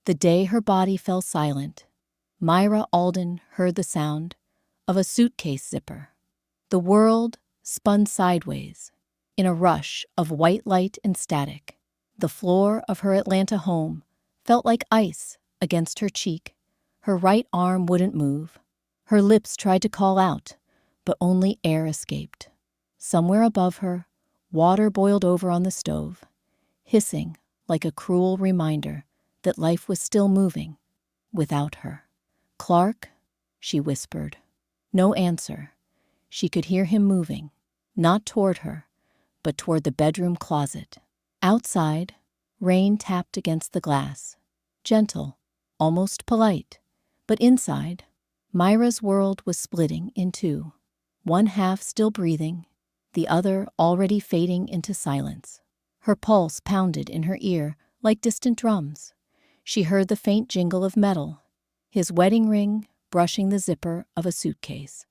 The day her body fell silent, Myra Alden heard the sound of a suitcase zipper. The world spun sideways in a rush of white light and static. The floor of her Atlanta home felt like ice against her cheek. Her right arm wouldn't move. Her lips tried to call out, but only air escaped. Somewhere above her, water boiled over on the stove, hissing like a cruel reminder that life was still moving without her. "Clark," she whispered. No answer. She could hear him moving, not toward her, but toward the bedroom closet. Outside, rain tapped against the glass, gentle, almost polite. But inside, Myra's world was splitting in two, one half still breathing, the other already fading into silence. Her pulse pounded in her ear like distant drums. She heard the faint jingle of metal, his wedding ring brushing the zipper of a suitcase.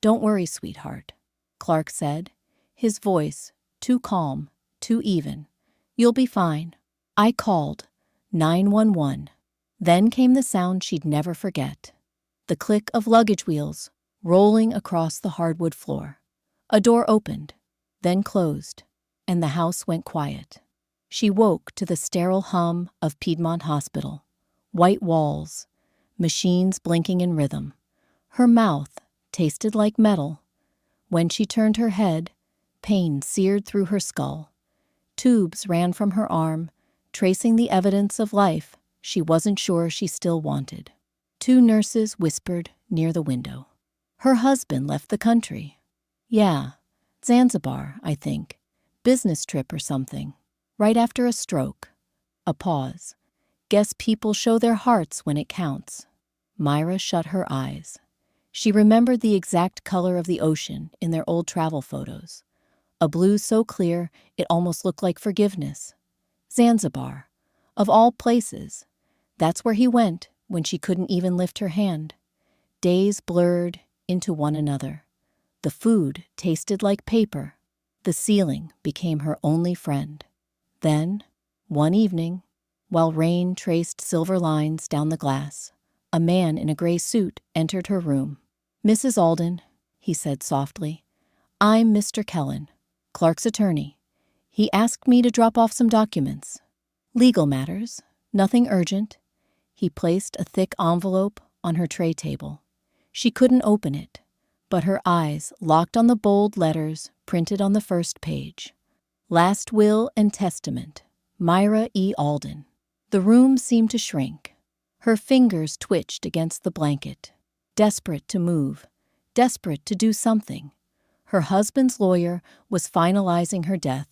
"Don't worry, sweetheart," Clark said, his voice too calm, too even. "You'll be fine. I called 911. Then came the sound she'd never forget. The click of luggage wheels rolling across the hardwood floor. A door opened, then closed, and the house went quiet. She woke to the sterile hum of Piedmont Hospital. White walls, machines blinking in rhythm. Her mouth tasted like metal. When she turned her head, pain seared through her skull. Tubes ran from her arm, tracing the evidence of life she wasn't sure she still wanted. Two nurses whispered near the window. Her husband left the country. "Yeah, Zanzibar, I think. Business trip or something. Right after a stroke." A pause. "Guess people show their hearts when it counts." Myra shut her eyes. She remembered the exact color of the ocean in their old travel photos. A blue so clear it almost looked like forgiveness. Zanzibar, of all places. That's where he went when she couldn't even lift her hand. Days blurred into one another. The food tasted like paper. The ceiling became her only friend. Then, one evening, while rain traced silver lines down the glass, a man in a gray suit entered her room. "Mrs. Alden," he said softly, "I'm Mr. Kellen, Clark's attorney. He asked me to drop off some documents. Legal matters, nothing urgent." He placed a thick envelope on her tray table. She couldn't open it, but her eyes locked on the bold letters printed on the first page. "Last Will and Testament, Myra E. Alden." The room seemed to shrink. Her fingers twitched against the blanket, desperate to move, desperate to do something. Her husband's lawyer was finalizing her death,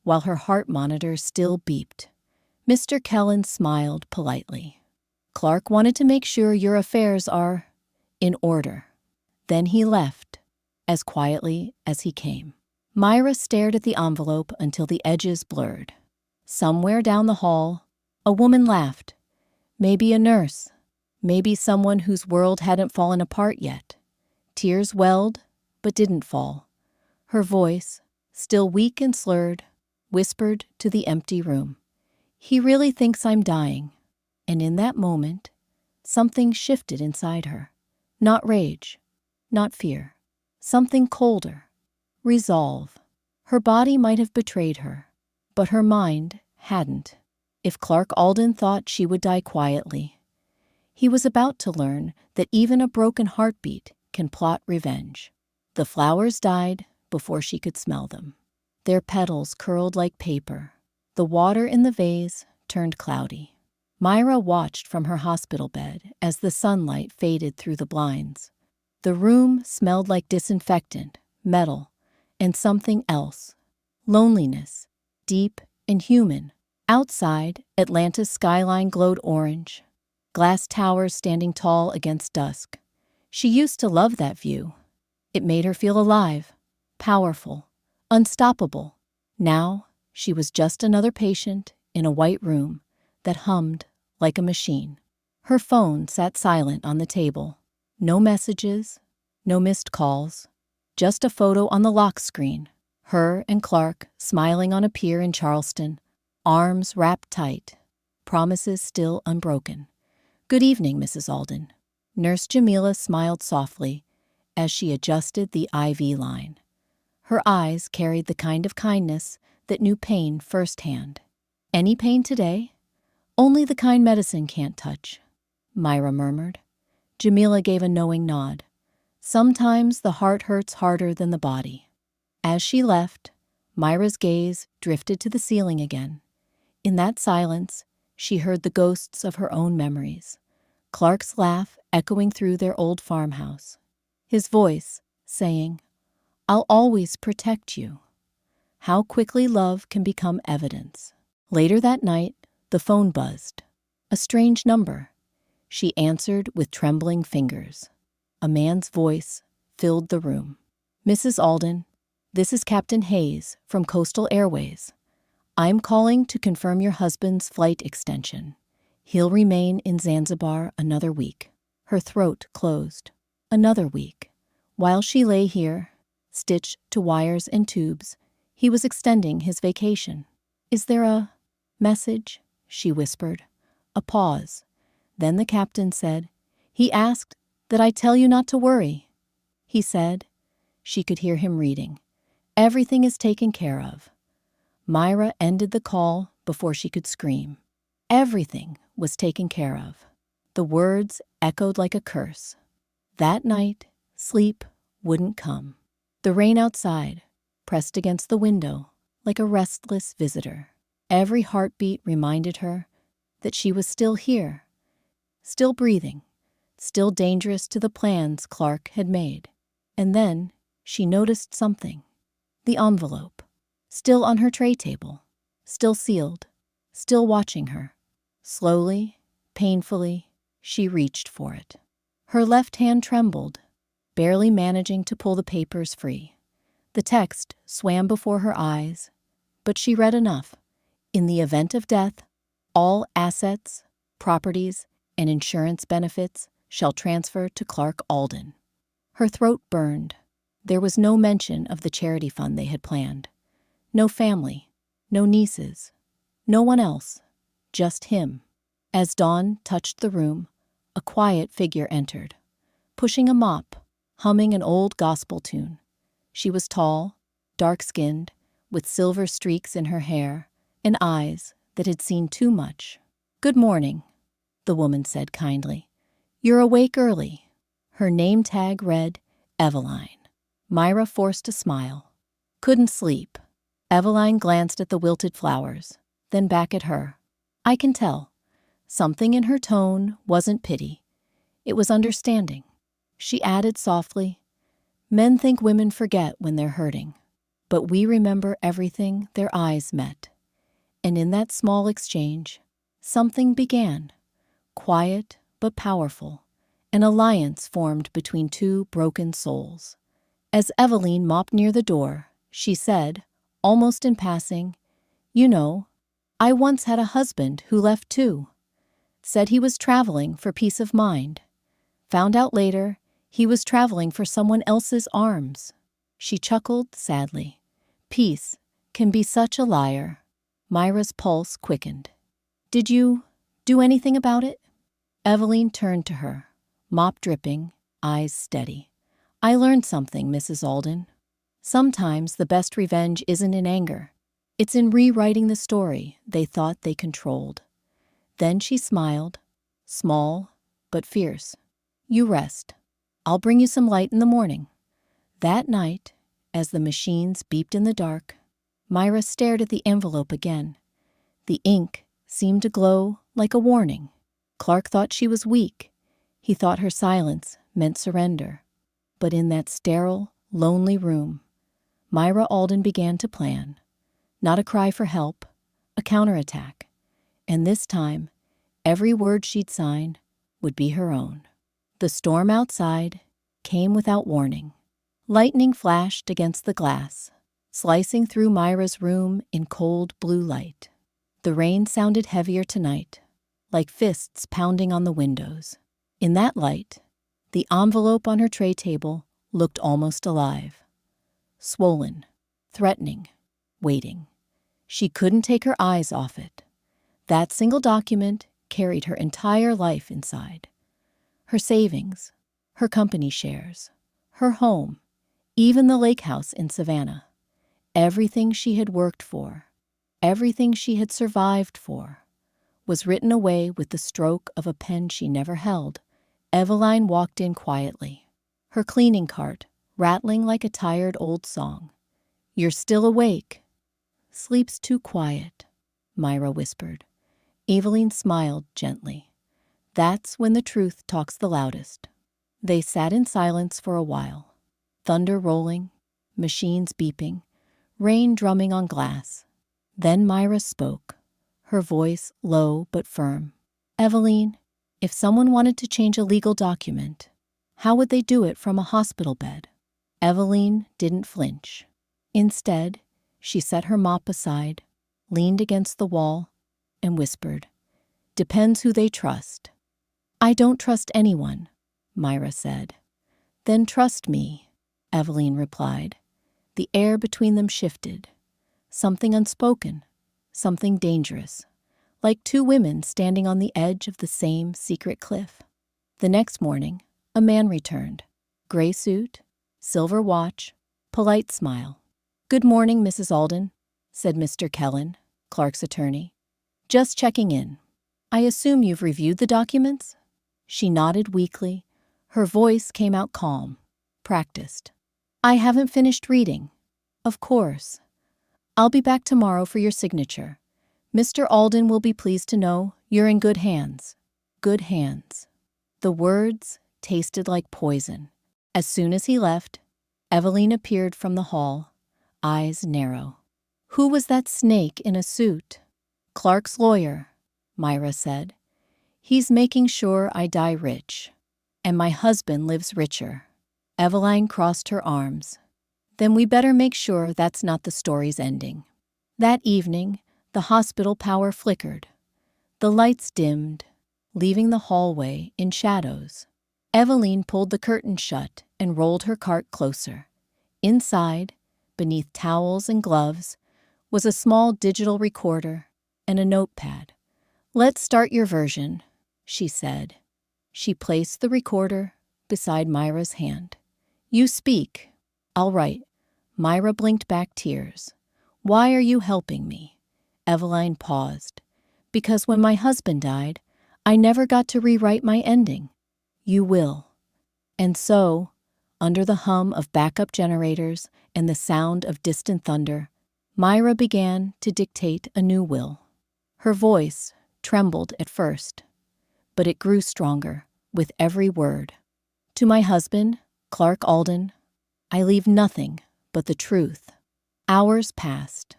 while her heart monitor still beeped. Mr. Kellen smiled politely. "Clark wanted to make sure your affairs are in order." Then he left, as quietly as he came. Myra stared at the envelope until the edges blurred. Somewhere down the hall, a woman laughed. Maybe a nurse, maybe someone whose world hadn't fallen apart yet. Tears welled, but didn't fall. Her voice, still weak and slurred, whispered to the empty room. "He really thinks I'm dying." And in that moment, something shifted inside her. Not rage, not fear. Something colder. Resolve. Her body might have betrayed her, but her mind hadn't. If Clark Alden thought she would die quietly, he was about to learn that even a broken heartbeat can plot revenge. The flowers died before she could smell them. Their petals curled like paper. The water in the vase turned cloudy. Myra watched from her hospital bed as the sunlight faded through the blinds. The room smelled like disinfectant, metal, and something else. Loneliness, deep and human. Outside, Atlanta's skyline glowed orange, glass towers standing tall against dusk. She used to love that view. It made her feel alive, powerful, unstoppable. Now, she was just another patient in a white room that hummed like a machine. Her phone sat silent on the table. No messages, no missed calls, just a photo on the lock screen. Her and Clark smiling on a pier in Charleston, arms wrapped tight. promises still unbroken. "Good evening, Mrs. Alden." Nurse Jamila smiled softly as she adjusted the IV line. Her eyes carried the kind of kindness that knew pain firsthand. "Any pain today?" "Only the kind medicine can't touch," Myra murmured. Jamila gave a knowing nod. "Sometimes the heart hurts harder than the body." As she left, Myra's gaze drifted to the ceiling again. In that silence, she heard the ghosts of her own memories. Clark's laugh echoing through their old farmhouse. His voice saying, "I'll always protect you." How quickly love can become evidence. Later that night, the phone buzzed. A strange number. She answered with trembling fingers. A man's voice filled the room. "Mrs. Alden, this is Captain Hayes from Coastal Airways. I'm calling to confirm your husband's flight extension. He'll remain in Zanzibar another week." Her throat closed. Another week. While she lay here, stitched to wires and tubes, he was extending his vacation. "Is there a message?" she whispered. A pause. Then the captain said, "He asked that I tell you not to worry." He said, she could hear him reading, "Everything is taken care of." Myra ended the call before she could scream. Everything was taken care of. The words echoed like a curse. That night, sleep wouldn't come. The rain outside pressed against the window like a restless visitor. Every heartbeat reminded her that she was still here, still breathing, still dangerous to the plans Clark had made. And then she noticed something. The envelope, still on her tray table, still sealed, still watching her. Slowly, painfully, she reached for it. Her left hand trembled, barely managing to pull the papers free. The text swam before her eyes, but she read enough. In the event of death, all assets, properties, and insurance benefits shall transfer to Clark Alden. Her throat burned. There was no mention of the charity fund they had planned. No family, no nieces, no one else, just him. As dawn touched the room, a quiet figure entered, pushing a mop, humming an old gospel tune. She was tall, dark-skinned, with silver streaks in her hair and eyes that had seen too much. "Good morning," the woman said kindly. "You're awake early." Her name tag read Eveline. Myra forced a smile. "Couldn't sleep." Eveline glanced at the wilted flowers, then back at her. I can tell. Something in her tone wasn't pity. It was understanding. She added softly, "Men think women forget when they're hurting, but we remember everything their eyes met." And in that small exchange, something began, quiet but powerful, an alliance formed between two broken souls. As Eveline mopped near the door, she said, almost in passing, "You know, I once had a husband who left too. Said he was traveling for peace of mind. Found out later he was traveling for someone else's arms." She chuckled sadly. Peace can be such a liar. Myra's pulse quickened. "Did you do anything about it?" Eveline turned to her, mop dripping, eyes steady. "I learned something, Mrs. Alden. Sometimes the best revenge isn't in anger. It's in rewriting the story they thought they controlled." Then she smiled, small but fierce. "You rest. I'll bring you some light in the morning." That night, as the machines beeped in the dark, Myra stared at the envelope again. The ink seemed to glow like a warning. Clark thought she was weak. He thought her silence meant surrender. But in that sterile, lonely room, Myra Alden began to plan. Not a cry for help, a counterattack. And this time, every word she'd sign would be her own. The storm outside came without warning. Lightning flashed against the glass, slicing through Myra's room in cold blue light. The rain sounded heavier tonight, like fists pounding on the windows. In that light, the envelope on her tray table looked almost alive. Swollen, threatening, waiting. She couldn't take her eyes off it. That single document carried her entire life inside. Her savings, her company shares, her home, even the lake house in Savannah. Everything she had worked for, everything she had survived for, was written away with the stroke of a pen she never held. Eveline walked in quietly, her cleaning cart rattling like a tired old song. "You're still awake." "Sleep's too quiet," Myra whispered. Eveline smiled gently. "That's when the truth talks the loudest." They sat in silence for a while. Thunder rolling, machines beeping, rain drumming on glass. Then Myra spoke, her voice low but firm. "Eveline, if someone wanted to change a legal document, how would they do it from a hospital bed?" Eveline didn't flinch. Instead, she set her mop aside, leaned against the wall, and whispered, "Depends who they trust." "I don't trust anyone," Myra said. "Then trust me," Eveline replied. The air between them shifted. Something unspoken, something dangerous, like two women standing on the edge of the same secret cliff. The next morning, a man returned. Gray suit, silver watch, polite smile. "Good morning, Mrs. Alden," said Mr. Kellen, Clark's attorney. "Just checking in. I assume you've reviewed the documents?" She nodded weakly. Her voice came out calm, practiced. "I haven't finished reading." "Of course. I'll be back tomorrow for your signature. Mr. Alden will be pleased to know you're in good hands." Good hands. The words tasted like poison. As soon as he left, Eveline appeared from the hall, eyes narrow. "Who was that snake in a suit?" "Clark's lawyer," Myra said. "He's making sure I die rich. And my husband lives richer." Eveline crossed her arms. "Then we better make sure that's not the story's ending." That evening, the hospital power flickered. The lights dimmed, leaving the hallway in shadows. Eveline pulled the curtain shut and rolled her cart closer. Inside, beneath towels and gloves, was a small digital recorder and a notepad. "Let's start your version," she said. She placed the recorder beside Myra's hand. "You speak. I'll write." Myra blinked back tears. "Why are you helping me?" Eveline paused. "Because when my husband died, I never got to rewrite my ending." "You will." And so, under the hum of backup generators and the sound of distant thunder, Myra began to dictate a new will. Her voice trembled at first, but it grew stronger with every word. "To my husband, Clark Alden, I leave nothing but the truth." Hours passed.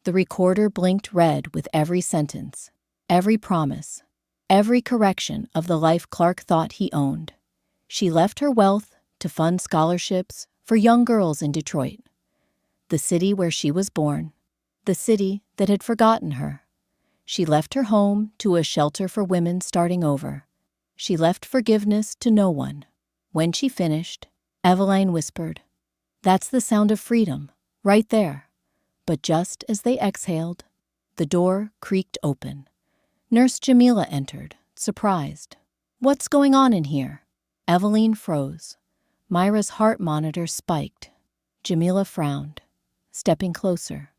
The recorder blinked red with every sentence, every promise, every correction of the life Clark thought he owned. She left her wealth to fund scholarships for young girls in Detroit, the city where she was born, the city that had forgotten her. She left her home to a shelter for women starting over. She left forgiveness to no one. When she finished, Eveline whispered, "That's the sound of freedom, right there." But just as they exhaled, the door creaked open. Nurse Jamila entered, surprised. "What's going on in here?" Eveline froze. Myra's heart monitor spiked. Jamila frowned, stepping closer.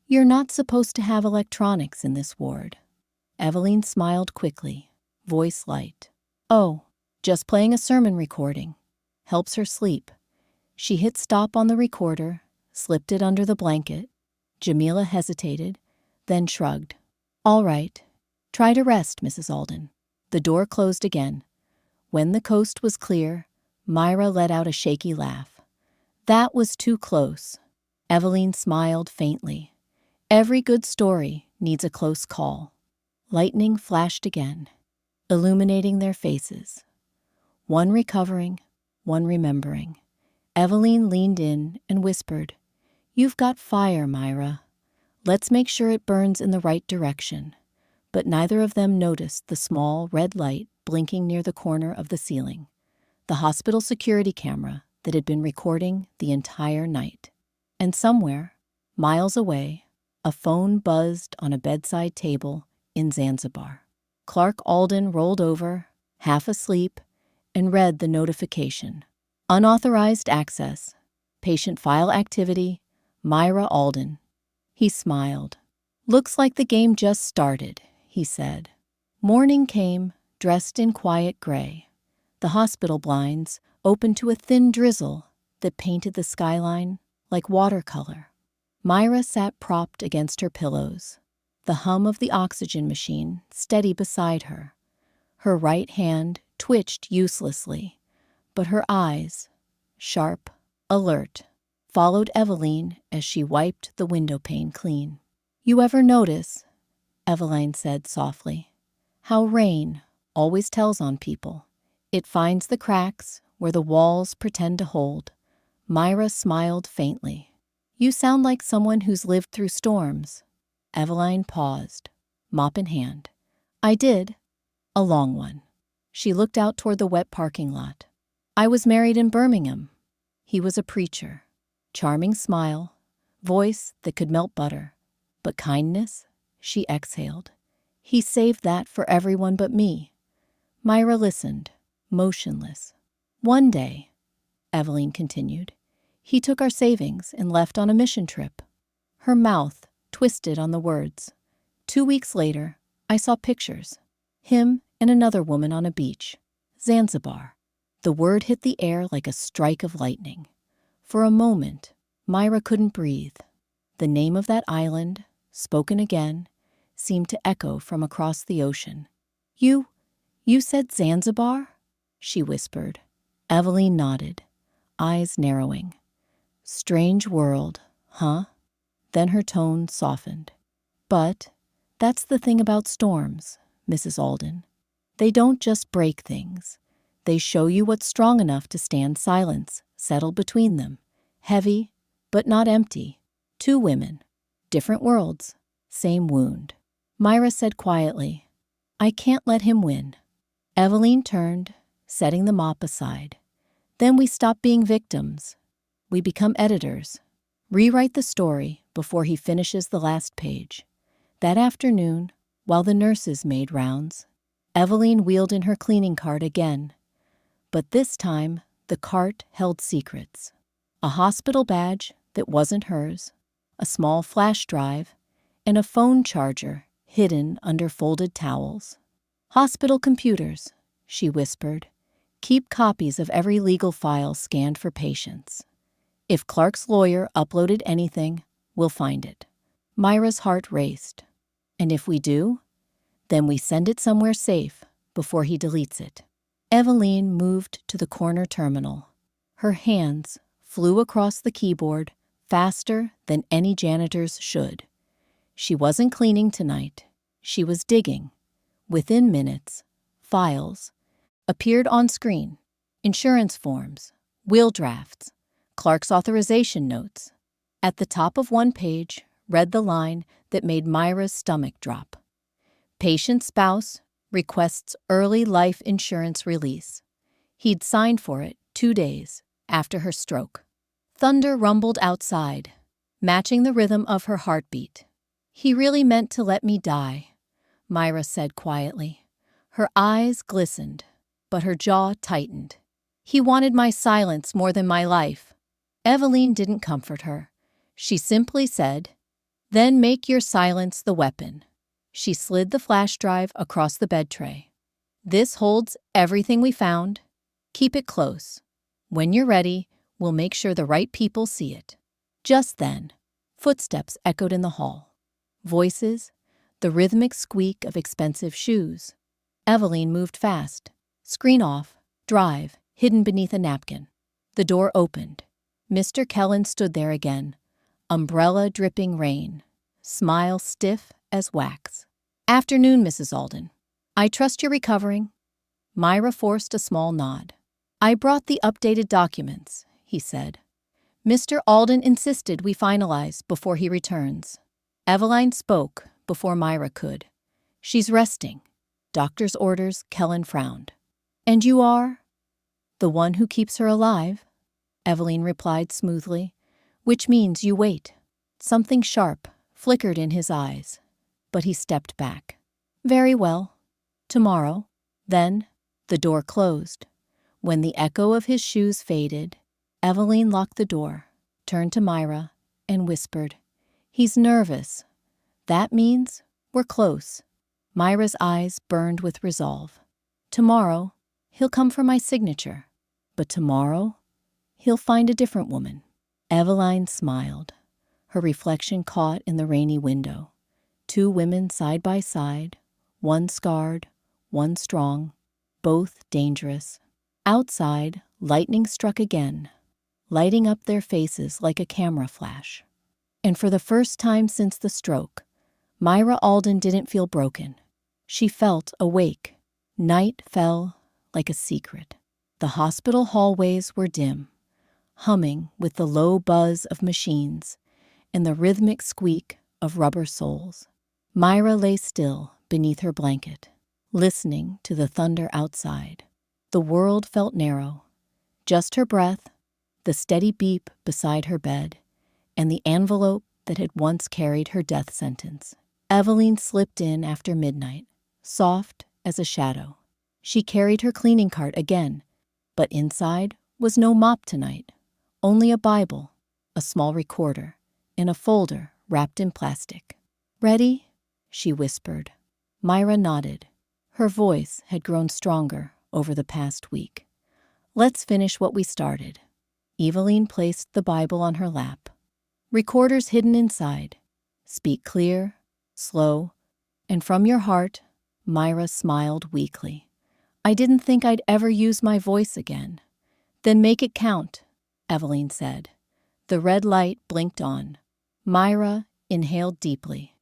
"You're not supposed to have electronics in this ward." Eveline smiled quickly, voice light. "Oh, just playing a sermon recording. Helps her sleep." She hit stop on the recorder, slipped it under the blanket. Jamila hesitated, then shrugged. "All right. Try to rest, Mrs. Alden." The door closed again. When the coast was clear, Myra let out a shaky laugh. "That was too close." Eveline smiled faintly. "Every good story needs a close call." Lightning flashed again, illuminating their faces. One recovering, one remembering. Eveline leaned in and whispered, "You've got fire, Myra. Let's make sure it burns in the right direction." But neither of them noticed the small red light blinking near the corner of the ceiling, the hospital security camera that had been recording the entire night. And somewhere, miles away, a phone buzzed on a bedside table in Zanzibar. Clark Alden rolled over, half asleep, and read the notification. Unauthorized access. Patient file activity. Myra Alden. He smiled. Looks like the game just started, he said. Morning came, dressed in quiet gray. The hospital blinds opened to a thin drizzle that painted the skyline like watercolor. Myra sat propped against her pillows, the hum of the oxygen machine steady beside her. Her right hand twitched uselessly, but her eyes, sharp, alert, followed Eveline as she wiped the window pane clean. "You ever notice," Eveline said softly, "how rain always tells on people? It finds the cracks where the walls pretend to hold." Myra smiled faintly. "You sound like someone who's lived through storms." Eveline paused, mop in hand. "I did. A long one." She looked out toward the wet parking lot. "I was married in Birmingham." He was a preacher. Charming smile, voice that could melt butter. But kindness, she exhaled. "He saved that for everyone but me." Myra listened, motionless. "One day," Eveline continued, "he took our savings and left on a mission trip." Her mouth twisted on the words. 2 weeks later, I saw pictures. Him and another woman on a beach. Zanzibar. The word hit the air like a strike of lightning. For a moment, Myra couldn't breathe. The name of that island, spoken again, seemed to echo from across the ocean. You said Zanzibar?" she whispered. Eveline nodded, eyes narrowing. "Strange world, huh?" Then her tone softened. "But that's the thing about storms, Mrs. Alden. They don't just break things. They show you what's strong enough to stand silence, settled between them. Heavy, but not empty. 2 women. Different worlds. Same wound." Myra said quietly, "I can't let him win." Eveline turned, setting the mop aside. "Then we stop being victims. We become editors. Rewrite the story before he finishes the last page." That afternoon, while the nurses made rounds, Eveline wheeled in her cleaning cart again. But this time, the cart held secrets. A hospital badge that wasn't hers, a small flash drive, and a phone charger hidden under folded towels. "Hospital computers," she whispered. "Keep copies of every legal file scanned for patients. If Clark's lawyer uploaded anything, we'll find it." Myra's heart raced. "And if we do, then we send it somewhere safe before he deletes it." Eveline moved to the corner terminal. Her hands flew across the keyboard faster than any janitor's should. She wasn't cleaning tonight. She was digging. Within minutes, files appeared on screen. Insurance forms, will drafts, Clark's authorization notes. At the top of one page read the line that made Myra's stomach drop. "Patient spouse requests early life insurance release." He'd signed for it 2 days after her stroke. Thunder rumbled outside, matching the rhythm of her heartbeat. "He really meant to let me die," Myra said quietly. Her eyes glistened, but her jaw tightened. "He wanted my silence more than my life." Eveline didn't comfort her. She simply said, "Then make your silence the weapon." She slid the flash drive across the bed tray. "This holds everything we found. Keep it close. When you're ready, we'll make sure the right people see it." Just then, footsteps echoed in the hall. Voices, the rhythmic squeak of expensive shoes. Eveline moved fast. Screen off, drive, hidden beneath a napkin. The door opened. Mr. Kellen stood there again, umbrella dripping rain, smile stiff as wax. "Afternoon, Mrs. Alden. I trust you're recovering." Myra forced a small nod. "I brought the updated documents," he said. "Mr. Alden insisted we finalize before he returns." Eveline spoke before Myra could. "She's resting." Doctor's orders, Kellen frowned. "And you are?" "The one who keeps her alive," Eveline replied smoothly. "Which means you wait." Something sharp flickered in his eyes, but he stepped back. Very well. Tomorrow. Then, the door closed. When the echo of his shoes faded, Eveline locked the door, turned to Myra, and whispered, "He's nervous. That means we're close." Myra's eyes burned with resolve. "Tomorrow, he'll come for my signature. But tomorrow, he'll find a different woman." Eveline smiled, her reflection caught in the rainy window. Two women side by side, one scarred, one strong, both dangerous. Outside, lightning struck again, lighting up their faces like a camera flash. And for the first time since the stroke, Myra Alden didn't feel broken. She felt awake. Night fell like a secret. The hospital hallways were dim, humming with the low buzz of machines and the rhythmic squeak of rubber soles. Myra lay still beneath her blanket, listening to the thunder outside. The world felt narrow. Just her breath, the steady beep beside her bed, and the envelope that had once carried her death sentence. Eveline slipped in after midnight, soft as a shadow. She carried her cleaning cart again, but inside was no mop tonight, only a Bible, a small recorder, and a folder wrapped in plastic. "Ready?" she whispered. Myra nodded. Her voice had grown stronger over the past week. "Let's finish what we started." Eveline placed the Bible on her lap. "Recorders hidden inside. Speak clear, slow, and from your heart." Myra smiled weakly. "I didn't think I'd ever use my voice again." "Then make it count," Eveline said. The red light blinked on. Myra inhaled deeply.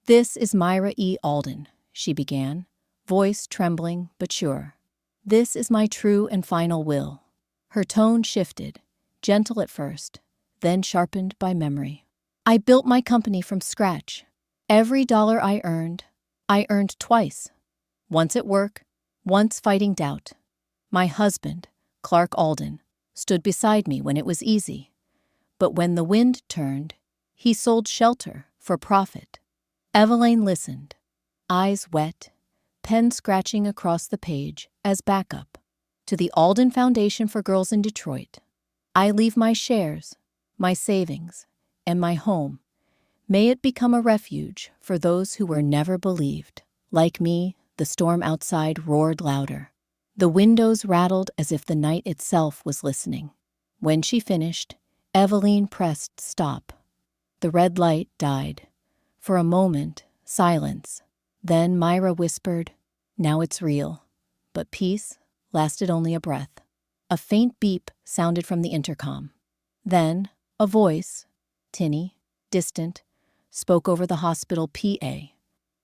"This is Myra E. Alden," she began, voice trembling but sure. "This is my true and final will." Her tone shifted, gentle at first, then sharpened by memory. "I built my company from scratch. Every dollar I earned twice. Once at work, once fighting doubt. My husband, Clark Alden, stood beside me when it was easy. But when the wind turned, he sold shelter for profit." Eveline listened, eyes wet, pen scratching across the page as backup. "To the Alden Foundation for Girls in Detroit, I leave my shares, my savings, and my home. May it become a refuge for those who were never believed." Like me, the storm outside roared louder. The windows rattled as if the night itself was listening. When she finished, Eveline pressed stop. The red light died. For a moment, silence. Then Myra whispered, "Now it's real." But peace lasted only a breath. A faint beep sounded from the intercom. Then a voice, tinny, distant, spoke over the hospital PA.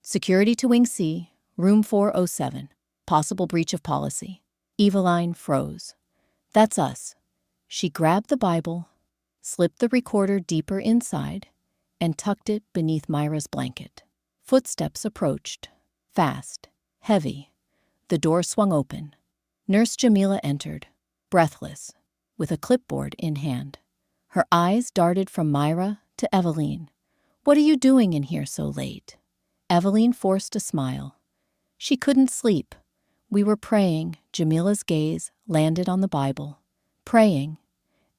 "Security to Wing C, room 407. Possible breach of policy." Eveline froze. "That's us." She grabbed the Bible, slipped the recorder deeper inside, and tucked it beneath Myra's blanket. Footsteps approached, fast, heavy. The door swung open. Nurse Jamila entered, breathless, with a clipboard in hand. Her eyes darted from Myra to Eveline. "What are you doing in here so late?" Eveline forced a smile. "She couldn't sleep. We were praying." Jamila's gaze landed on the Bible. "Praying."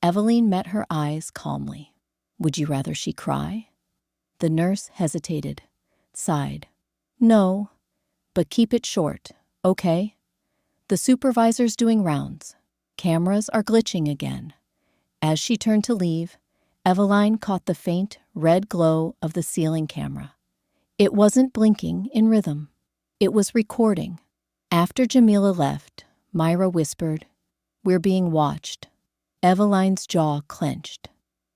Eveline met her eyes calmly. "Would you rather she cry?" The nurse hesitated, sighed. "No, but keep it short, okay? The supervisor's doing rounds. Cameras are glitching again." As she turned to leave, Eveline caught the faint red glow of the ceiling camera. It wasn't blinking in rhythm. It was recording. After Jamila left, Myra whispered, "We're being watched." Eveline's jaw clenched.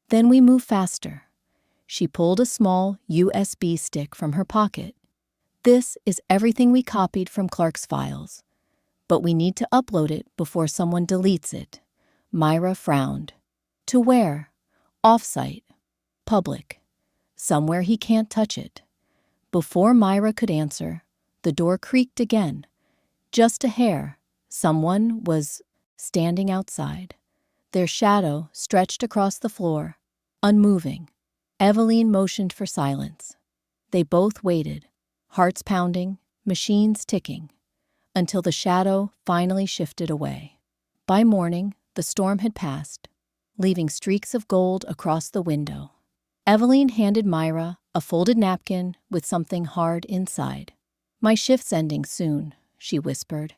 "Then we move faster." She pulled a small USB stick from her pocket. "This is everything we copied from Clark's files. But we need to upload it before someone deletes it." Myra frowned. "To where?" "Off-site. Public. Somewhere he can't touch it." Before Myra could answer, the door creaked again. Just a hair. Someone was standing outside. Their shadow stretched across the floor, unmoving. Eveline motioned for silence. They both waited, hearts pounding, machines ticking, until the shadow finally shifted away. By morning, the storm had passed, leaving streaks of gold across the window. Eveline handed Myra a folded napkin with something hard inside. "My shift's ending soon," she whispered.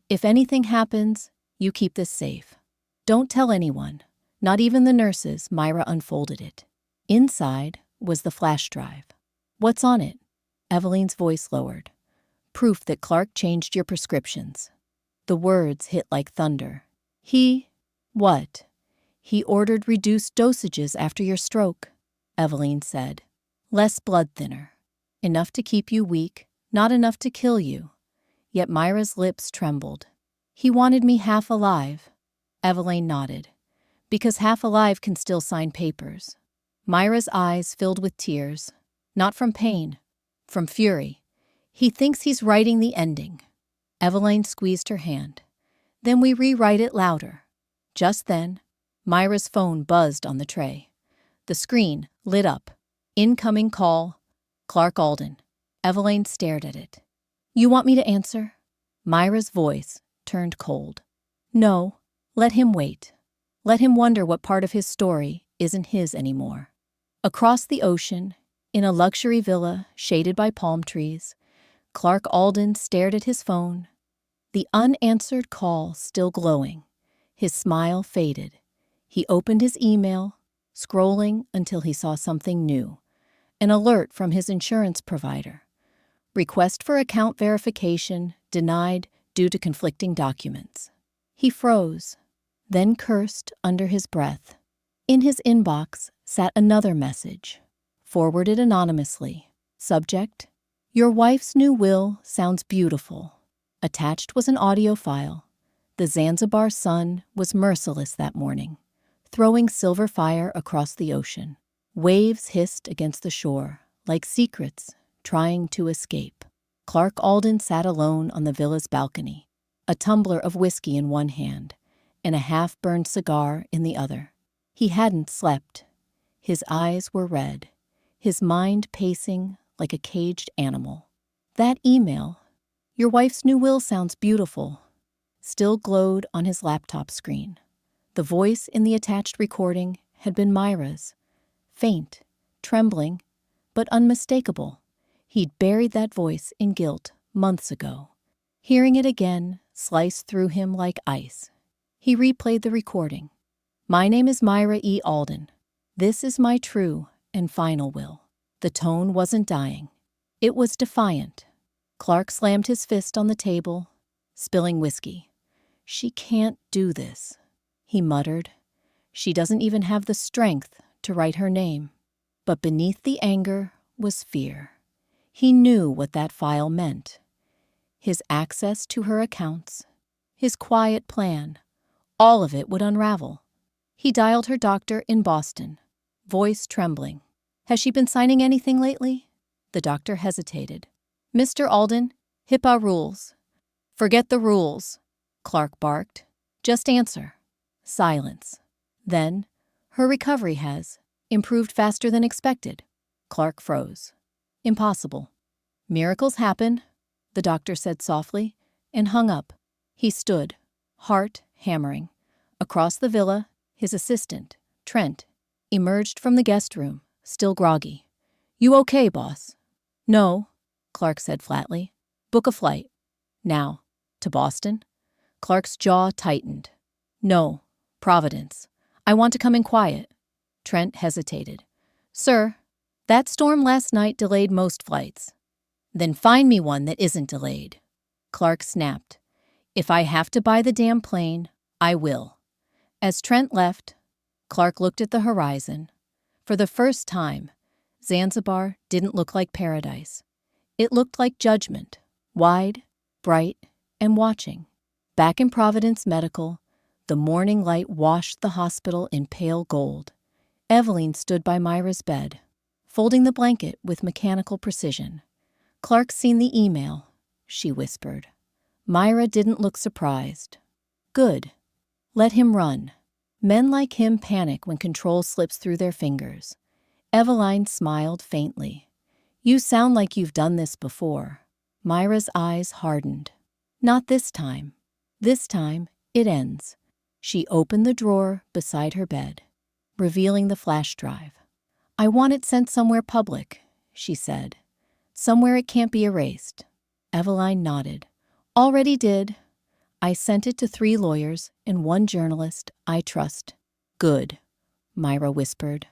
"If anything happens, you keep this safe. Don't tell anyone, not even the nurses." Myra unfolded it. Inside was the flash drive. "What's on it?" Eveline's voice lowered. "Proof that Clark changed your prescriptions." The words hit like thunder. What? "He ordered reduced dosages after your stroke," Eveline said. "Less blood thinner. Enough to keep you weak, not enough to kill you." Yet Myra's lips trembled. "He wanted me half alive." Eveline nodded. "Because half alive can still sign papers." Myra's eyes filled with tears, not from pain, from fury. "He thinks he's writing the ending." Eveline squeezed her hand. "Then we rewrite it louder." Just then, Myra's phone buzzed on the tray. The screen lit up. "Incoming call, Clark Alden." Eveline stared at it. "You want me to answer?" Myra's voice turned cold. "No, let him wait. Let him wonder what part of his story isn't his anymore." Across the ocean, in a luxury villa shaded by palm trees, Clark Alden stared at his phone, the unanswered call still glowing. His smile faded. He opened his email, scrolling until he saw something new. An alert from his insurance provider. Request for account verification denied due to conflicting documents. He froze, then cursed under his breath. In his inbox sat another message, forwarded anonymously. Subject: "Your wife's new will sounds beautiful." Attached was an audio file. The Zanzibar sun was merciless that morning, throwing silver fire across the ocean. Waves hissed against the shore, like secrets trying to escape. Clark Alden sat alone on the villa's balcony, a tumbler of whiskey in one hand and a half-burned cigar in the other. He hadn't slept. His eyes were red, his mind pacing like a caged animal. That email, "Your wife's new will sounds beautiful," still glowed on his laptop screen. The voice in the attached recording had been Myra's. Faint, trembling, but unmistakable. He'd buried that voice in guilt months ago. Hearing it again sliced through him like ice. He replayed the recording. "My name is Myra E. Alden. This is my true and final will." The tone wasn't dying. It was defiant. Clark slammed his fist on the table, spilling whiskey. "She can't do this," he muttered. "She doesn't even have the strength to write her name." But beneath the anger was fear. He knew what that file meant. His access to her accounts, his quiet plan, all of it would unravel. He dialed her doctor in Boston, voice trembling. "Has she been signing anything lately?" The doctor hesitated. "Mr. Alden, HIPAA rules." "Forget the rules," Clark barked. "Just answer." Silence. Then, "Her recovery has improved faster than expected." Clark froze. "Impossible." "Miracles happen," the doctor said softly, and hung up. He stood, heart hammering. Across the villa, his assistant, Trent, emerged from the guest room, still groggy. "You okay, boss?" "No," Clark said flatly. "Book a flight." "Now." "To Boston?" Clark's jaw tightened. "No, Providence. I want to come in quiet." Trent hesitated. "Sir, that storm last night delayed most flights." "Then find me one that isn't delayed." Clark snapped. "If I have to buy the damn plane, I will." As Trent left, Clark looked at the horizon. For the first time, Zanzibar didn't look like paradise. It looked like judgment, wide, bright, and watching. Back in Providence Medical, the morning light washed the hospital in pale gold. Eveline stood by Myra's bed, folding the blanket with mechanical precision. "Clark's seen the email," she whispered. Myra didn't look surprised. "Good. Let him run." Men like him panic when control slips through their fingers. Eveline smiled faintly. "You sound like you've done this before." Myra's eyes hardened. Not this time. This time, it ends. She opened the drawer beside her bed, revealing the flash drive. I want it sent somewhere public, she said. Somewhere it can't be erased. Eveline nodded. Already did. I sent it to 3 lawyers and 1 journalist I trust. Good, Myra whispered.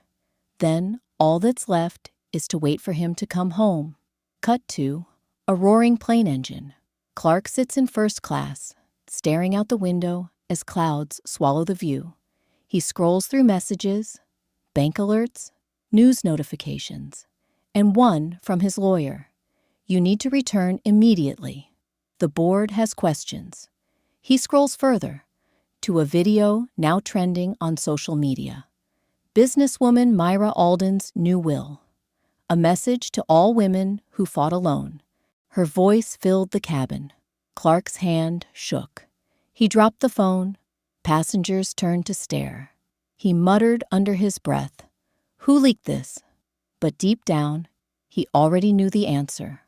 Then all that's left is to wait for him to come home. Cut to a roaring plane engine. Clark sits in first class, staring out the window as clouds swallow the view. He scrolls through messages, bank alerts, news notifications, and one from his lawyer. You need to return immediately. The board has questions. He scrolls further to a video now trending on social media. Businesswoman Myra Alden's new will. A message to all women who fought alone. Her voice filled the cabin. Clark's hand shook. He dropped the phone. Passengers turned to stare. He muttered under his breath, "Who leaked this?" But deep down, he already knew the answer.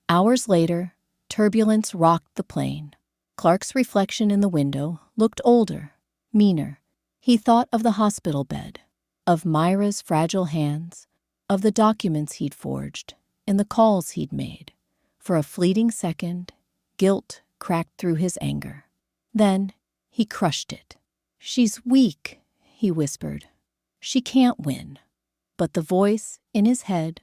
Hours later, turbulence rocked the plane. Clark's reflection in the window looked older, meaner. He thought of the hospital bed, of Myra's fragile hands, of the documents he'd forged, and the calls he'd made. For a fleeting second, guilt cracked through his anger. Then he crushed it. "She's weak," he whispered. "She can't win." But the voice in his head,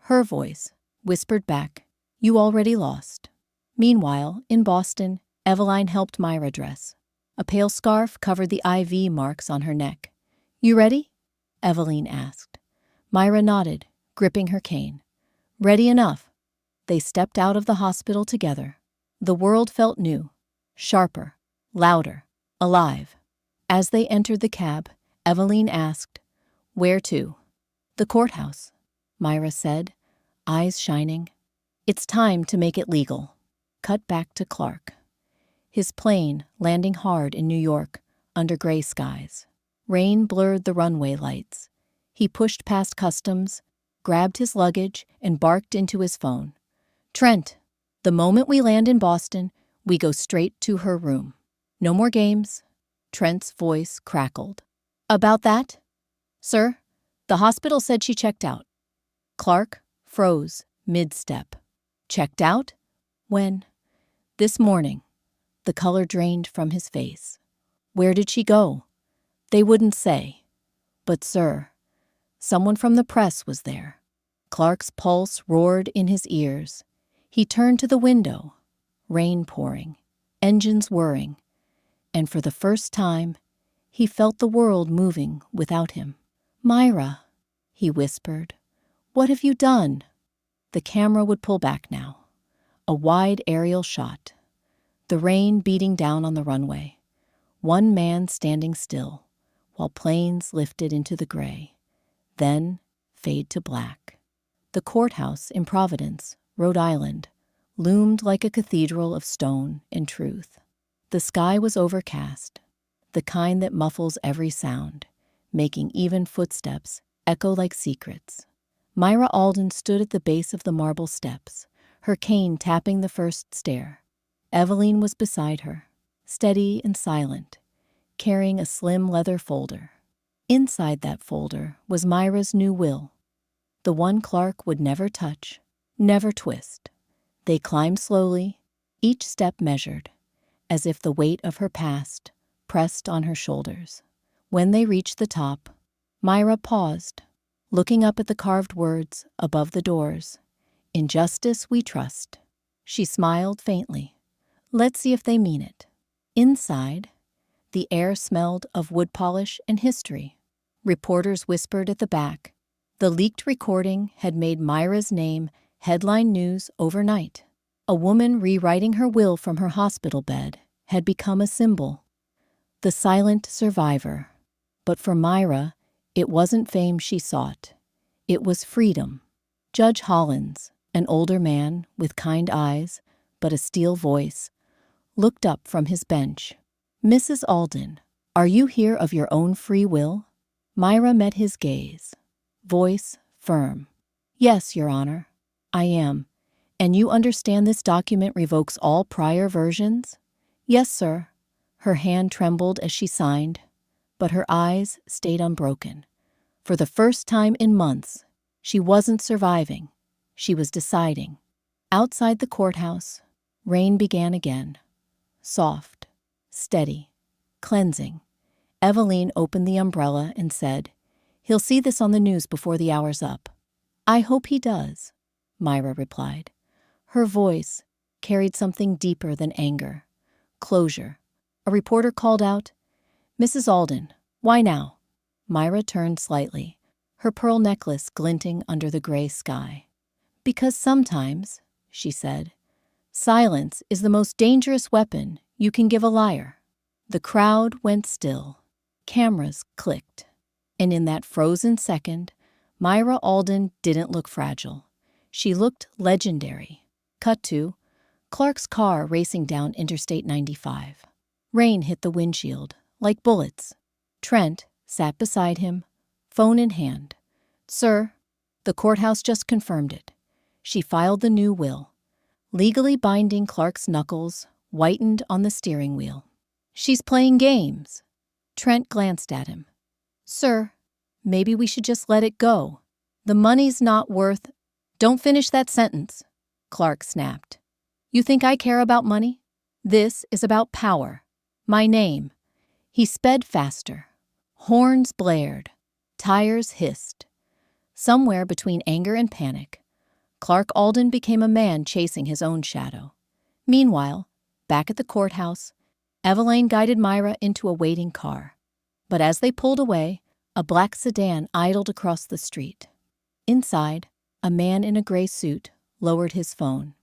her voice, whispered back, "You already lost." Meanwhile, in Boston, Eveline helped Myra dress. A pale scarf covered the IV marks on her neck. "You ready?" Eveline asked. Myra nodded, gripping her cane. "Ready enough." They stepped out of the hospital together. The world felt new, sharper, louder, alive. As they entered the cab, Eveline asked, "Where to?" "The courthouse," Myra said, eyes shining. "It's time to make it legal." Cut back to Clark. His plane landing hard in New York under gray skies. Rain blurred the runway lights. He pushed past customs, grabbed his luggage, and barked into his phone. "Trent, the moment we land in Boston, we go straight to her room. No more games." Trent's voice crackled. "About that?" "Sir, the hospital said she checked out." Clark froze mid-step. "Checked out? When?" "This morning." The color drained from his face. "Where did she go?" "They wouldn't say." "But, sir, someone from the press was there." Clark's pulse roared in his ears. He turned to the window. Rain pouring, engines whirring, and for the first time, he felt the world moving without him. "Myra," he whispered, "what have you done?" The camera would pull back now. A wide aerial shot. The rain beating down on the runway. One man standing still, while planes lifted into the gray. Then fade to black. The courthouse in Providence, Rhode Island, loomed like a cathedral of stone and truth. The sky was overcast, the kind that muffles every sound, making even footsteps echo like secrets. Myra Alden stood at the base of the marble steps, her cane tapping the first stair. Eveline was beside her, steady and silent, carrying a slim leather folder. Inside that folder was Myra's new will, the one Clark would never touch, never twist. They climbed slowly, each step measured, as if the weight of her past pressed on her shoulders. When they reached the top, Myra paused, looking up at the carved words above the doors. "In justice we trust." She smiled faintly. "Let's see if they mean it." Inside, the air smelled of wood polish and history. Reporters whispered at the back. The leaked recording had made Myra's name headline news overnight. A woman rewriting her will from her hospital bed had become a symbol. The silent survivor. But for Myra, it wasn't fame she sought. It was freedom. Judge Hollins, an older man with kind eyes but a steel voice, looked up from his bench. "Mrs. Alden, are you here of your own free will?" Myra met his gaze, voice firm. "Yes, Your Honor, I am, And you understand this document revokes all prior versions? Yes, sir. Her hand trembled as she signed, but her eyes stayed unbroken. For the first time in months, she wasn't surviving. She was deciding. Outside the courthouse, rain began again. Soft, steady, cleansing. Eveline opened the umbrella and said, "He'll see this on the news before the hour's up." "I hope he does," Myra replied. Her voice carried something deeper than anger. Closure. A reporter called out, "Mrs. Alden, why now?" Myra turned slightly, her pearl necklace glinting under the gray sky. "Because sometimes," she said, "silence is the most dangerous weapon you can give a liar." The crowd went still. Cameras clicked. And in that frozen second, Myra Alden didn't look fragile. She looked legendary. Cut to Clark's car racing down Interstate 95. Rain hit the windshield, like bullets. Trent sat beside him, phone in hand. "Sir, the courthouse just confirmed it." She filed the new will, legally binding Clark's knuckles, whitened on the steering wheel. "She's playing games." Trent glanced at him. "Sir, maybe we should just let it go. The money's not worth—" "Don't finish that sentence," Clark snapped. "You think I care about money? This is about power. My name." He sped faster. Horns blared. Tires hissed. Somewhere between anger and panic, Clark Alden became a man chasing his own shadow. Meanwhile, back at the courthouse, Eveline guided Myra into a waiting car. But as they pulled away, a black sedan idled across the street. Inside, a man in a gray suit lowered his phone.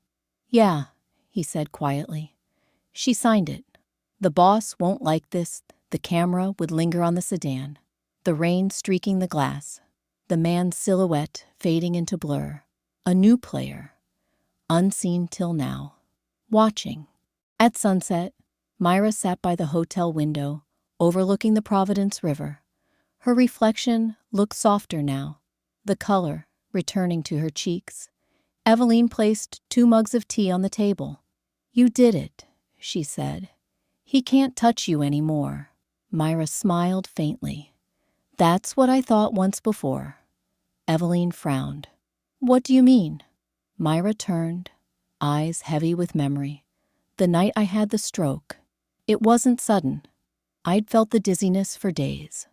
"Yeah," he said quietly. "She signed it. The boss won't like this." The camera would linger on the sedan, the rain streaking the glass, the man's silhouette fading into blur. A new player, unseen till now, watching. At sunset, Myra sat by the hotel window, overlooking the Providence River. Her reflection looked softer now, the color returning to her cheeks. Eveline placed 2 mugs of tea on the table. "You did it," she said. "He can't touch you anymore." Myra smiled faintly. "That's what I thought once before." Eveline frowned. "What do you mean?" Myra turned, eyes heavy with memory. "The night I had the stroke. It wasn't sudden. I'd felt the dizziness for days.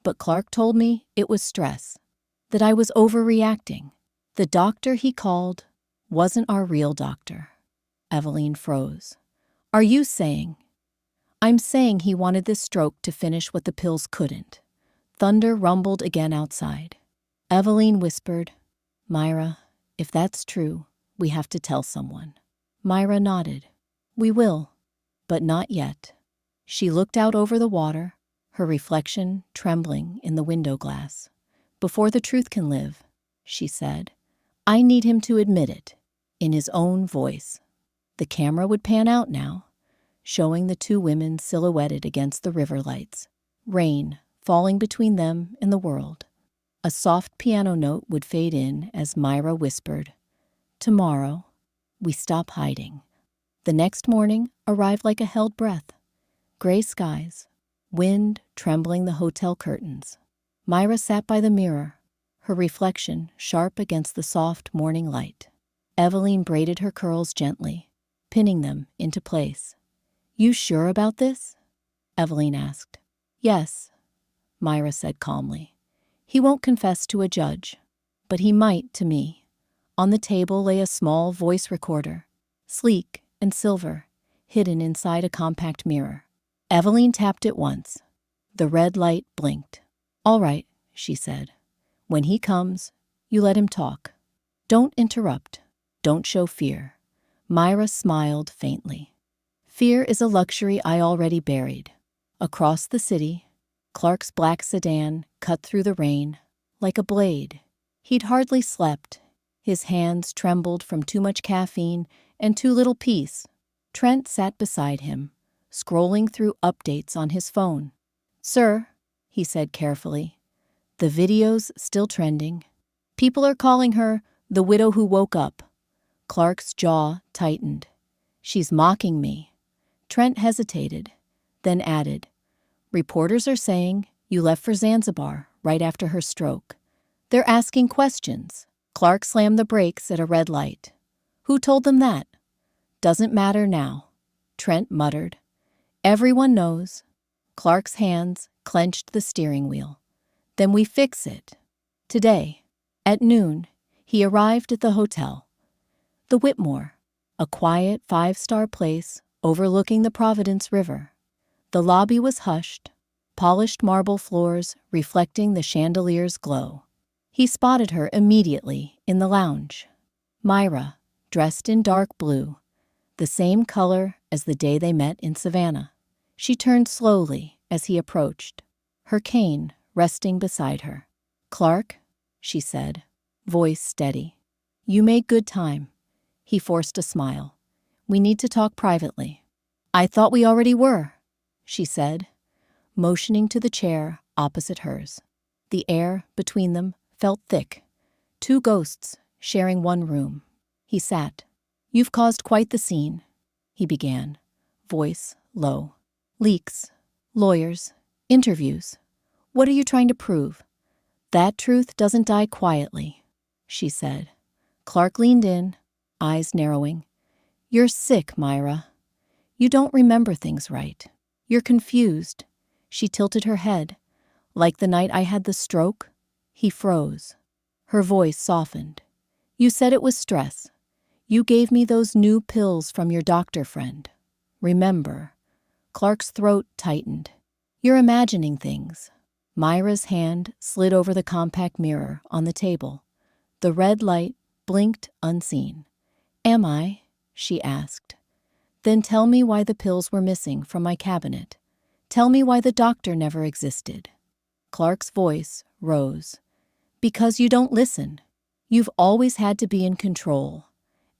But Clark told me it was stress, that I was overreacting. The doctor he called wasn't our real doctor." Eveline froze. "Are you saying—" "I'm saying he wanted this stroke to finish what the pills couldn't." Thunder rumbled again outside. Eveline whispered, "Myra, if that's true, we have to tell someone." Myra nodded. "We will, but not yet." She looked out over the water, her reflection trembling in the window glass. "Before the truth can live," she said, "I need him to admit it, in his own voice." The camera would pan out now, showing the 2 women silhouetted against the river lights, rain falling between them and the world. A soft piano note would fade in as Myra whispered, "Tomorrow, we stop hiding." The next morning arrived like a held breath. Gray skies, wind trembling the hotel curtains. Myra sat by the mirror, her reflection sharp against the soft morning light. Eveline braided her curls gently, pinning them into place. "You sure about this?" Eveline asked. "Yes," Myra said calmly. "He won't confess to a judge, but he might to me." On the table lay a small voice recorder, sleek and silver, hidden inside a compact mirror. Eveline tapped it once. The red light blinked. "All right," she said. "When he comes, you let him talk. Don't interrupt. Don't show fear." Myra smiled faintly. "Fear is a luxury I already buried." Across the city, Clark's black sedan cut through the rain like a blade. He'd hardly slept. His hands trembled from too much caffeine and too little peace. Trent sat beside him, scrolling through updates on his phone. "Sir," he said carefully, "the video's still trending. People are calling her the widow who woke up. Clark's jaw tightened. She's mocking me. Trent hesitated, then added, reporters are saying you left for Zanzibar right after her stroke. They're asking questions. Clark slammed the brakes at a red light. Who told them that? Doesn't matter now, Trent muttered. Everyone knows. Clark's hands clenched the steering wheel. Then we fix it. Today, at noon, he arrived at the hotel. The Whitmore, a quiet 5-star place overlooking the Providence River. The lobby was hushed, polished marble floors reflecting the chandelier's glow. He spotted her immediately in the lounge. Myra, dressed in dark blue, the same color as the day they met in Savannah. She turned slowly as he approached, her cane resting beside her. Clark, she said, voice steady. You made good time. He forced a smile. We need to talk privately. I thought we already were, she said, motioning to the chair opposite hers. The air between them felt thick. Two ghosts sharing one room. He sat. You've caused quite the scene, he began, voice low. Leaks, lawyers, interviews. What are you trying to prove? That truth doesn't die quietly, she said. Clark leaned in, eyes narrowing. You're sick, Myra. You don't remember things right. You're confused. She tilted her head. Like the night I had the stroke? He froze. Her voice softened. You said it was stress. You gave me those new pills from your doctor friend. Remember. Clark's throat tightened. You're imagining things. Myra's hand slid over the compact mirror on the table. The red light blinked unseen. Am I? She asked. Then tell me why the pills were missing from my cabinet. Tell me why the doctor never existed. Clark's voice rose. Because you don't listen. You've always had to be in control.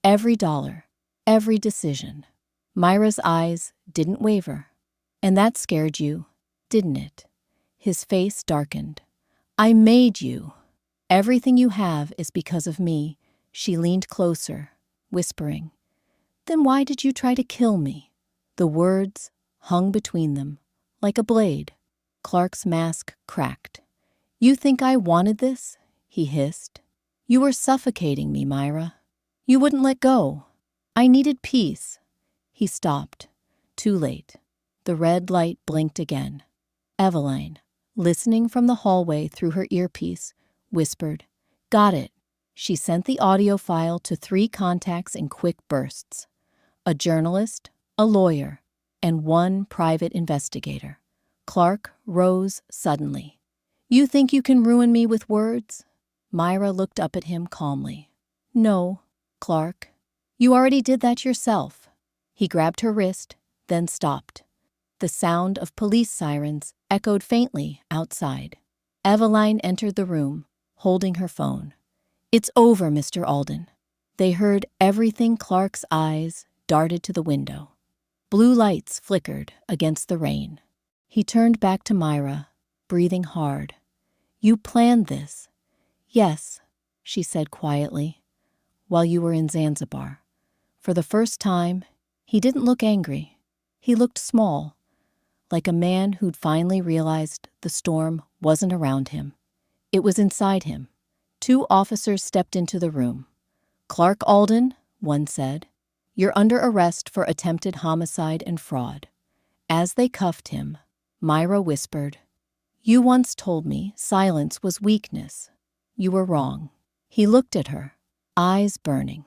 Every dollar, every decision. Myra's eyes didn't waver. And that scared you, didn't it? His face darkened. I made you. Everything you have is because of me. She leaned closer, whispering. Then why did you try to kill me? The words hung between them, like a blade. Clark's mask cracked. You think I wanted this? He hissed. You were suffocating me, Myra. You wouldn't let go. I needed peace. He stopped. Too late. The red light blinked again. Eveline, listening from the hallway through her earpiece, whispered, Got it. She sent the audio file to 3 contacts in quick bursts. A journalist, a lawyer, and 1 private investigator. Clark rose suddenly. You think you can ruin me with words? Myra looked up at him calmly. No, Clark. You already did that yourself. He grabbed her wrist, then stopped. The sound of police sirens echoed faintly outside. Eveline entered the room, holding her phone. It's over, Mr. Alden. They heard everything. Clark's eyes darted to the window. Blue lights flickered against the rain. He turned back to Myra, breathing hard. You planned this. Yes, she said quietly, while you were in Zanzibar. For the first time, he didn't look angry. He looked small, like a man who'd finally realized the storm wasn't around him. It was inside him. 2 officers stepped into the room. Clark Alden, one said, you're under arrest for attempted homicide and fraud. As they cuffed him, Myra whispered, You once told me silence was weakness. You were wrong. He looked at her, eyes burning.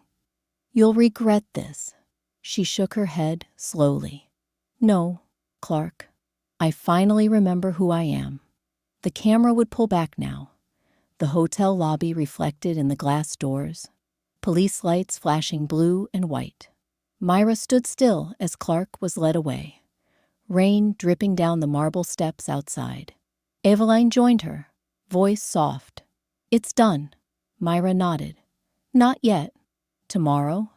You'll regret this. She shook her head slowly. No, Clark. I finally remember who I am. The camera would pull back now. The hotel lobby reflected in the glass doors. Police lights flashing blue and white. Myra stood still as Clark was led away. Rain dripping down the marble steps outside. Eveline joined her, voice soft. It's done. Myra nodded. Not yet. Tomorrow?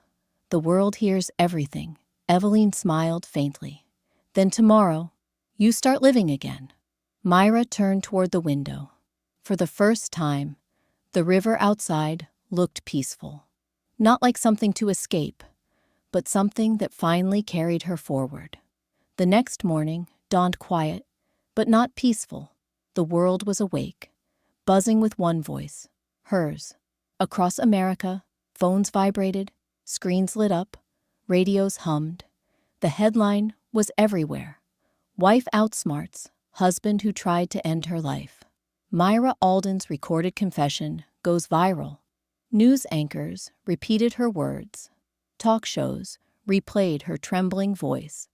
The world hears everything. Eveline smiled faintly. Then tomorrow, you start living again. Myra turned toward the window. For the first time, the river outside looked peaceful. Not like something to escape, but something that finally carried her forward. The next morning dawned quiet, but not peaceful. The world was awake, buzzing with one voice, hers. Across America, phones vibrated, screens lit up, radios hummed. The headline was everywhere. Wife outsmarts, husband who tried to end her life. Myra Alden's recorded confession goes viral. News anchors repeated her words. Talk shows replayed her trembling voice.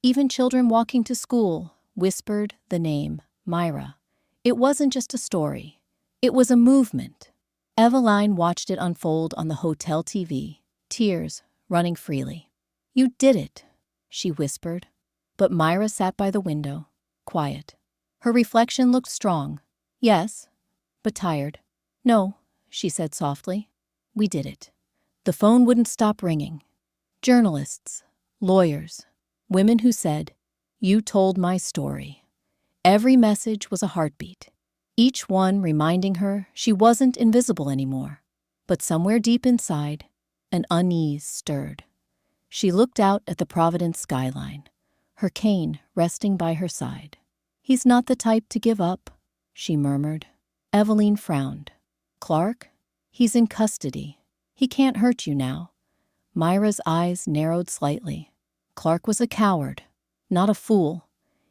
Even children walking to school whispered the name Myra. It wasn't just a story. It was a movement. Eveline watched it unfold on the hotel TV, tears running freely. "You did it," she whispered. But Myra sat by the window, quiet. Her reflection looked strong. "Yes, but tired." "No," she said softly. "We did it." The phone wouldn't stop ringing. Journalists, lawyers, women who said, "You told my story." Every message was a heartbeat, each one reminding her she wasn't invisible anymore. But somewhere deep inside, an unease stirred. She looked out at the Providence skyline, her cane resting by her side. "He's not the type to give up," she murmured. Eveline frowned. "Clark? He's in custody. He can't hurt you now." Myra's eyes narrowed slightly. Clark was a coward, not a fool.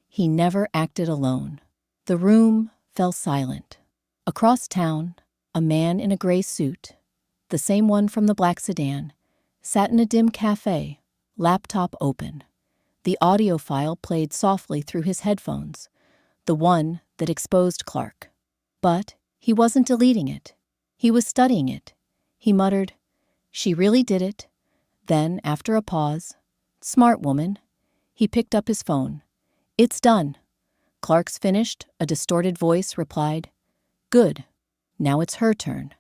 He never acted alone. The room fell silent. Across town, a man in a gray suit, the same one from the black sedan, sat in a dim cafe, laptop open. The audio file played softly through his headphones, the one that exposed Clark. But he wasn't deleting it. He was studying it. He muttered, "She really did it." Then, after a pause, "Smart woman." He picked up his phone. "It's done." "Clark's finished," a distorted voice replied. "Good. Now it's her turn."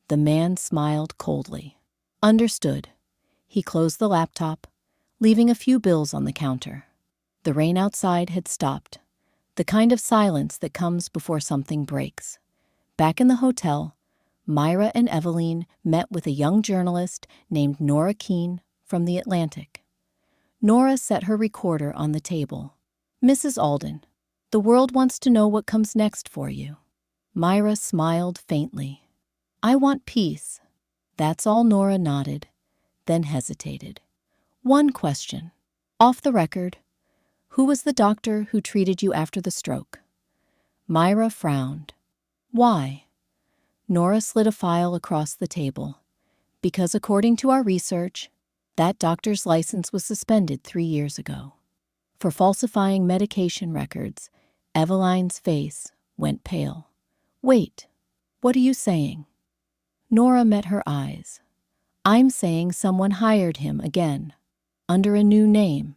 The man smiled coldly. "Understood." He closed the laptop, leaving a few bills on the counter. The rain outside had stopped, the kind of silence that comes before something breaks. Back in the hotel, Myra and Eveline met with a young journalist named Nora Keene from The Atlantic. Nora set her recorder on the table. "Mrs. Alden, the world wants to know what comes next for you." Myra smiled faintly. "I want peace." That's all. Nora nodded, then hesitated. "One question. Off the record, who was the doctor who treated you after the stroke?" Myra frowned. "Why?" Nora slid a file across the table. "Because according to our research, that doctor's license was suspended 3 years ago. For falsifying medication records." Eveline's face went pale. "Wait, what are you saying?" Nora met her eyes. "I'm saying someone hired him again, under a new name.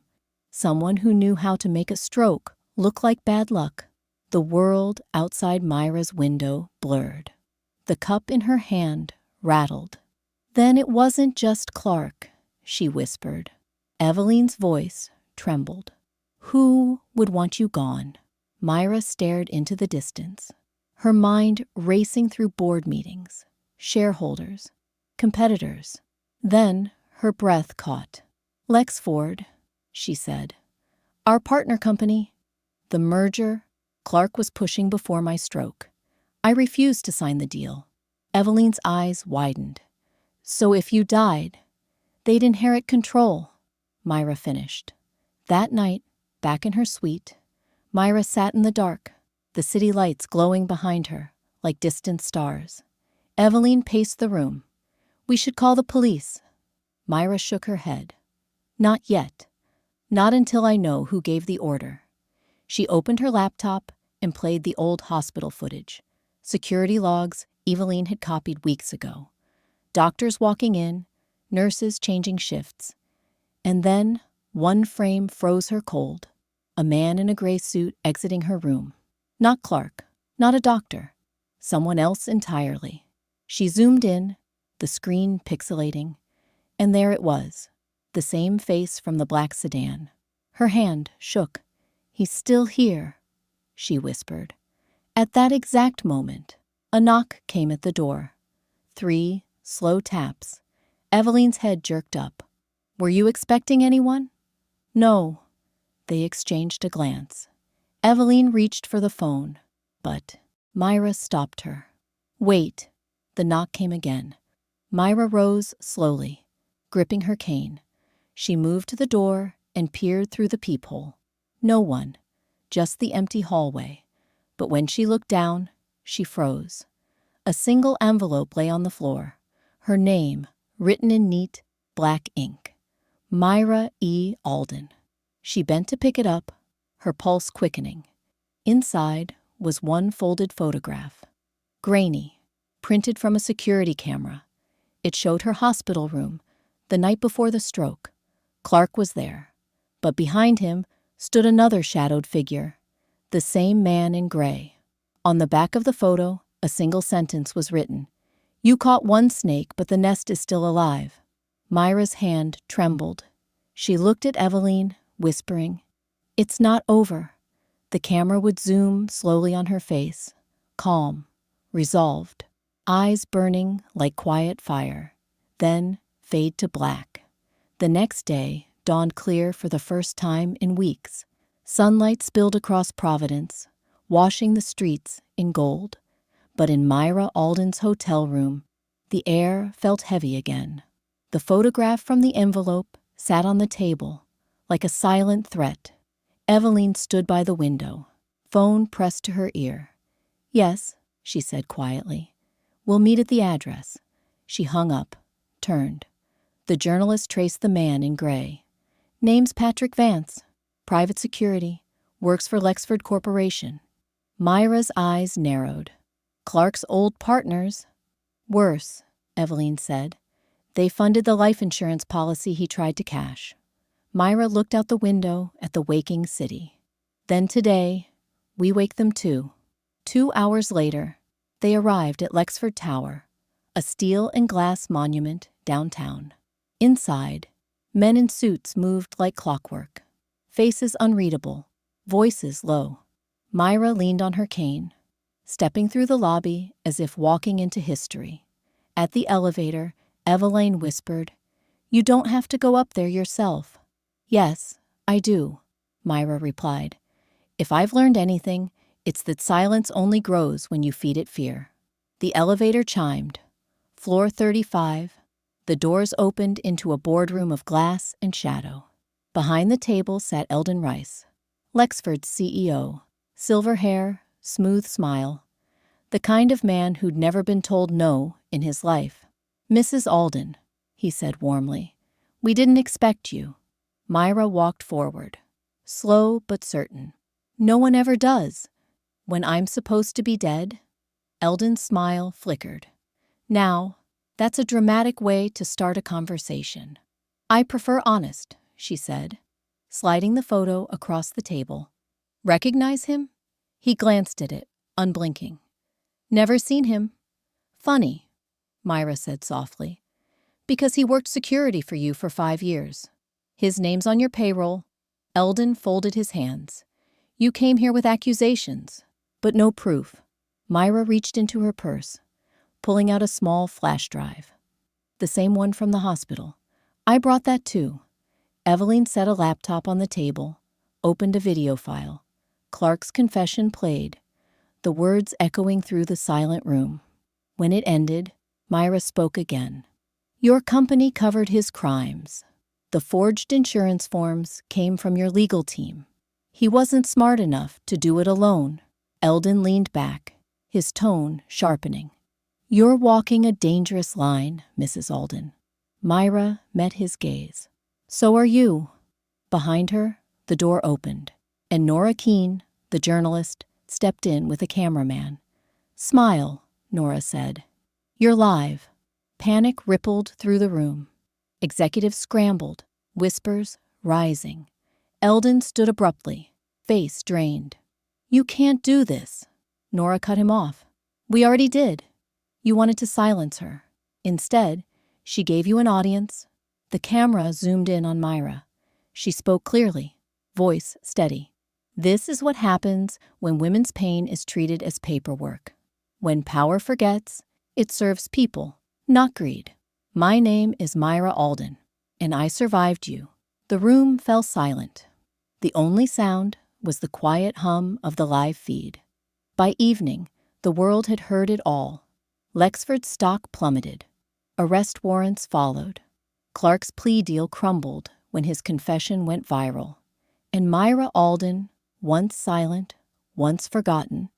Someone who knew how to make a stroke look like bad luck." The world outside Myra's window blurred. The cup in her hand rattled. "Then it wasn't just Clark," she whispered. Eveline's voice trembled. "Who would want you gone?" Myra stared into the distance, her mind racing through board meetings, shareholders, competitors. Then her breath caught. "Lexford," she said. "Our partner company. The merger Clark was pushing before my stroke. I refused to sign the deal." Eveline's eyes widened. "So if you died, they'd inherit control," Myra finished. That night, back in her suite, Myra sat in the dark, the city lights glowing behind her like distant stars. Eveline paced the room. "We should call the police." Myra shook her head. "Not yet. Not until I know who gave the order." She opened her laptop and played the old hospital footage. Security logs Eveline had copied weeks ago. Doctors walking in, nurses changing shifts. And then one frame froze her cold. A man in a gray suit exiting her room. Not Clark, not a doctor. Someone else entirely. She zoomed in, the screen pixelating, and there it was, the same face from the black sedan. Her hand shook. "He's still here," she whispered. At that exact moment, a knock came at the door. 3 slow taps. Eveline's head jerked up. Were you expecting anyone? No. They exchanged a glance. Eveline reached for the phone, but Myra stopped her. Wait. The knock came again. Myra rose slowly, gripping her cane. She moved to the door and peered through the peephole. No one, just the empty hallway. But when she looked down, she froze. A single envelope lay on the floor, her name written in neat, black ink. Myra E. Alden. She bent to pick it up, her pulse quickening. Inside was one folded photograph. Grainy, printed from a security camera. It showed her hospital room, the night before the stroke. Clark was there, but behind him stood another shadowed figure, the same man in gray. On the back of the photo, a single sentence was written. You caught one snake, but the nest is still alive. Myra's hand trembled. She looked at Eveline, whispering, It's not over. The camera would zoom slowly on her face, calm, resolved, eyes burning like quiet fire, then fade to black. The next day dawned clear for the first time in weeks. Sunlight spilled across Providence, washing the streets in gold. But in Myra Alden's hotel room, the air felt heavy again. The photograph from the envelope sat on the table, like a silent threat. Eveline stood by the window, phone pressed to her ear. Yes, she said quietly. We'll meet at the address. She hung up, turned. The journalist traced the man in gray. Name's Patrick Vance, private security, works for Lexford Corporation. Myra's eyes narrowed. Clark's old partners. Worse, Eveline said. They funded the life insurance policy he tried to cash. Myra looked out the window at the waking city. Then today, we wake them too. 2 hours later, they arrived at Lexford Tower, a steel and glass monument downtown. Inside, men in suits moved like clockwork, faces unreadable, voices low. Myra leaned on her cane, stepping through the lobby as if walking into history. At the elevator, Eveline whispered, You don't have to go up there yourself. Yes, I do, Myra replied. If I've learned anything, it's that silence only grows when you feed it fear. The elevator chimed. Floor 35. The doors opened into a boardroom of glass and shadow. Behind the table sat Eldon Rice, Lexford's CEO. Silver hair, smooth smile. The kind of man who'd never been told no in his life. Mrs. Alden, he said warmly. We didn't expect you. Myra walked forward, slow but certain. No one ever does. When I'm supposed to be dead? Eldon's smile flickered. Now, that's a dramatic way to start a conversation. I prefer honest, she said, sliding the photo across the table. Recognize him? He glanced at it, unblinking. Never seen him. Funny, Myra said softly. Because he worked security for you for 5 years. His name's on your payroll. Eldon folded his hands. You came here with accusations, but no proof. Myra reached into her purse, pulling out a small flash drive. The same one from the hospital. I brought that too. Eveline set a laptop on the table, opened a video file. Clark's confession played, the words echoing through the silent room. When it ended, Myra spoke again. Your company covered his crimes. The forged insurance forms came from your legal team. He wasn't smart enough to do it alone. Eldon leaned back, his tone sharpening. You're walking a dangerous line, Mrs. Alden. Myra met his gaze. So are you. Behind her, the door opened, and Nora Keene, the journalist, stepped in with a cameraman. Smile, Nora said. You're live. Panic rippled through the room. Executives scrambled, whispers rising. Eldon stood abruptly, face drained. You can't do this. Nora cut him off. We already did. You wanted to silence her. Instead, she gave you an audience. The camera zoomed in on Myra. She spoke clearly, voice steady. This is what happens when women's pain is treated as paperwork. When power forgets, it serves people, not greed. My name is Myra Alden, and I survived you." The room fell silent. The only sound was the quiet hum of the live feed. By evening, the world had heard it all. Lexford's stock plummeted. Arrest warrants followed. Clark's plea deal crumbled when his confession went viral. And Myra Alden, once silent, once forgotten,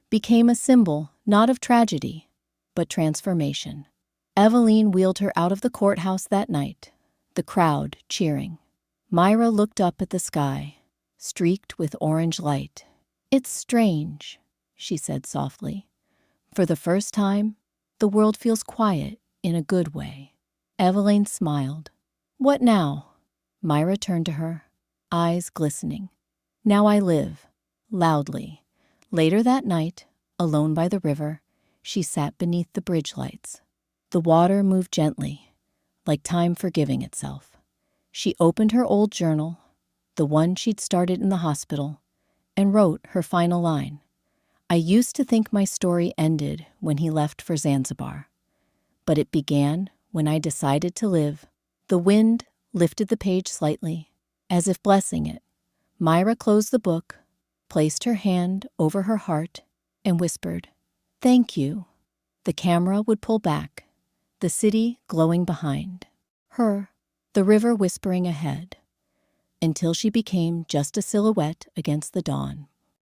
became a symbol not of tragedy, but transformation. Eveline wheeled her out of the courthouse that night, the crowd cheering. Myra looked up at the sky, streaked with orange light. "It's strange," she said softly. "For the first time, the world feels quiet in a good way." Eveline smiled. "What now?" Myra turned to her, eyes glistening. "Now I live," loudly. Later that night, alone by the river, she sat beneath the bridge lights. The water moved gently, like time forgiving itself. She opened her old journal, the one she'd started in the hospital, and wrote her final line. "I used to think my story ended when he left for Zanzibar, but it began when I decided to live." The wind lifted the page slightly, as if blessing it. Myra closed the book, placed her hand over her heart, and whispered, "Thank you." The camera would pull back, the city glowing behind her, the river whispering ahead, until she became just a silhouette against the dawn.